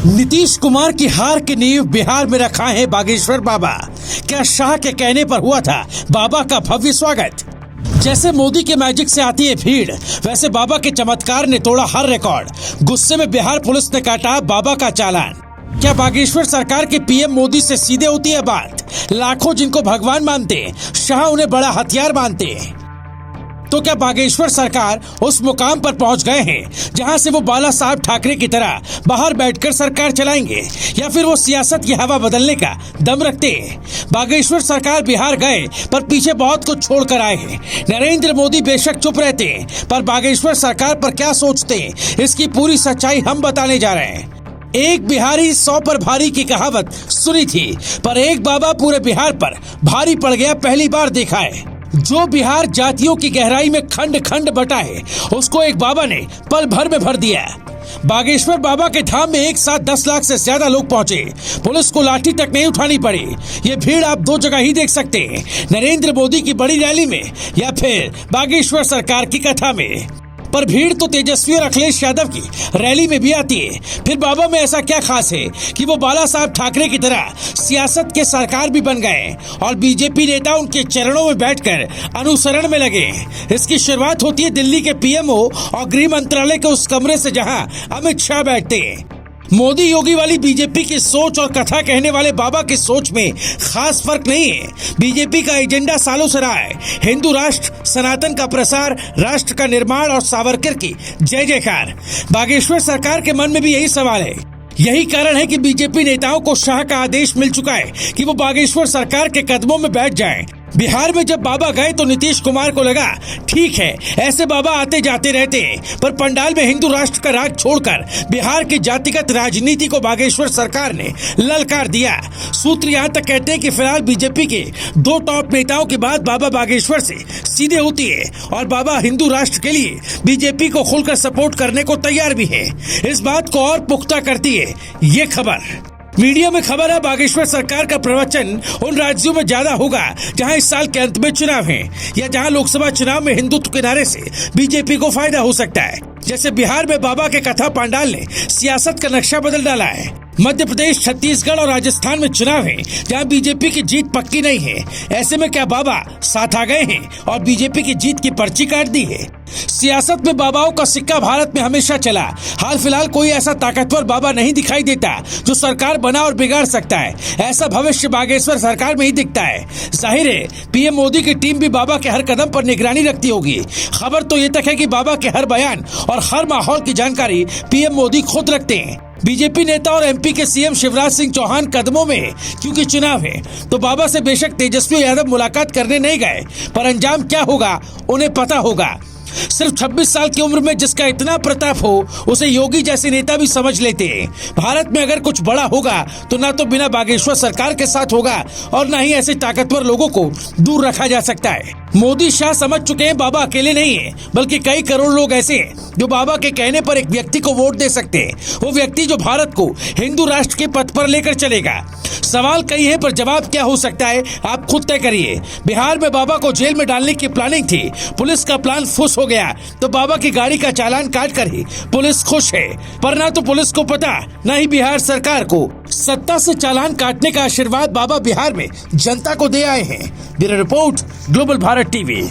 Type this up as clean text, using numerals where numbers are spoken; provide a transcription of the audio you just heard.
नीतीश कुमार की हार की नींव बिहार में रखा है बागेश्वर बाबा। क्या शाह के कहने पर हुआ था बाबा का भव्य स्वागत? जैसे मोदी के मैजिक से आती है भीड़, वैसे बाबा के चमत्कार ने तोड़ा हर रिकॉर्ड। गुस्से में बिहार पुलिस ने काटा बाबा का चालान। क्या बागेश्वर सरकार के पीएम मोदी से सीधे होती है बात? लाखों जिनको भगवान मानते, शाह उन्हें बड़ा हथियार मानते। तो क्या बागेश्वर सरकार उस मुकाम पर पहुंच गए हैं जहां से वो बाला साहब ठाकरे की तरह बाहर बैठकर सरकार चलाएंगे, या फिर वो सियासत की हवा बदलने का दम रखते हैं? बागेश्वर सरकार बिहार गए पर पीछे बहुत कुछ छोड़कर आए हैं। नरेंद्र मोदी बेशक चुप रहते हैं, पर बागेश्वर सरकार पर क्या सोचते हैं, इसकी पूरी सच्चाई हम बताने जा रहे हैं। एक बिहारी 100 पर भारी की कहावत सुनी थी, पर एक बाबा पूरे बिहार पर भारी पड़ गया पहली बार देखा है। जो बिहार जातियों की गहराई में खंड खंड बटा है, उसको एक बाबा ने पल भर में भर दिया। बागेश्वर बाबा के धाम में एक साथ 10 लाख से ज्यादा लोग पहुंचे। पुलिस को लाठी तक नहीं उठानी पड़ी। ये भीड़ आप दो जगह ही देख सकते हैं, नरेंद्र मोदी की बड़ी रैली में या फिर बागेश्वर सरकार की कथा में। पर भीड़ तो तेजस्वी और अखिलेश यादव की रैली में भी आती है। फिर बाबा में ऐसा क्या खास है कि वो बाला साहब ठाकरे की तरह सियासत के सरकार भी बन गए और बीजेपी नेता उनके चरणों में बैठकर अनुसरण में लगे? इसकी शुरुआत होती है दिल्ली के पीएमओ और गृह मंत्रालय के उस कमरे से जहां अमित शाह बैठते हैं। मोदी योगी वाली बीजेपी की सोच और कथा कहने वाले बाबा की सोच में खास फर्क नहीं है। बीजेपी का एजेंडा सालों से रहा है हिंदू राष्ट्र, सनातन का प्रसार, राष्ट्र का निर्माण और सावरकर की जय जयकार। बागेश्वर सरकार के मन में भी यही सवाल है। यही कारण है कि बीजेपी नेताओं को शाह का आदेश मिल चुका है कि वो बागेश्वर सरकार के कदमों में बैठ जाएं। बिहार में जब बाबा गए तो नीतीश कुमार को लगा ठीक है, ऐसे बाबा आते जाते रहते हैं, पर पंडाल में हिंदू राष्ट्र का राज छोड़कर बिहार की जातिगत राजनीति को बागेश्वर सरकार ने ललकार दिया। सूत्र यहाँ तक कहते हैं कि फिलहाल बीजेपी के 2 टॉप नेताओं की बात बाबा बागेश्वर से सीधे होती है और बाबा हिंदू राष्ट्र के लिए बीजेपी को खुलकर सपोर्ट करने को तैयार भी है। इस बात को और पुख्ता करती है ये खबर। मीडिया में खबर है बागेश्वर सरकार का प्रवचन उन राज्यों में ज्यादा होगा जहां इस साल के अंत में चुनाव है, या जहां लोकसभा चुनाव में हिंदुत्व के नारे से बीजेपी को फायदा हो सकता है। जैसे बिहार में बाबा के कथा पंडाल ने सियासत का नक्शा बदल डाला है। मध्य प्रदेश, छत्तीसगढ़ और राजस्थान में चुनाव है जहां बीजेपी की जीत पक्की नहीं है। ऐसे में क्या बाबा साथ आ गए हैं और बीजेपी की जीत की पर्ची काट दी है? सियासत में बाबाओं का सिक्का भारत में हमेशा चला। हाल फिलहाल कोई ऐसा ताकतवर बाबा नहीं दिखाई देता जो सरकार बना और बिगाड़ सकता है। ऐसा भविष्य बागेश्वर सरकार में ही दिखता है। जाहिर है पीएम मोदी की टीम भी बाबा के हर कदम पर निगरानी रखती होगी। खबर तो ये तक है कि बाबा के हर बयान और हर माहौल की जानकारी पीएम मोदी खुद रखते हैं। बीजेपी नेता और एमपी के सीएम शिवराज सिंह चौहान कदमों में है, क्योंकि चुनाव है। तो बाबा से बेशक तेजस्वी यादव मुलाकात करने नहीं गए, पर अंजाम क्या होगा उन्हें पता होगा। सिर्फ 26 साल की उम्र में जिसका इतना प्रताप हो, उसे योगी जैसे नेता भी समझ लेते हैं। भारत में अगर कुछ बड़ा होगा तो ना तो बिना बागेश्वर सरकार के साथ होगा और ना ही ऐसे ताकतवर लोगों को दूर रखा जा सकता है। मोदी शाह समझ चुके हैं बाबा अकेले नहीं है, बल्कि कई करोड़ लोग ऐसे हैं जो बाबा के कहने पर एक व्यक्ति को वोट दे सकते हैं। वो व्यक्ति जो भारत को हिंदू राष्ट्र के पथ पर लेकर चलेगा। सवाल कई है, पर जवाब क्या हो सकता है आप खुद तय करिए। बिहार में बाबा को जेल में डालने की प्लानिंग थी, पुलिस का प्लान फुस हो गया तो बाबा की गाड़ी का चालान काट कर ही पुलिस खुश है। पर ना तो पुलिस को पता, ना ही बिहार सरकार को। सत्ता से चालान काटने का आशीर्वाद बाबा बिहार में जनता को दे आए हैं। Bureau report, global Bharat TV.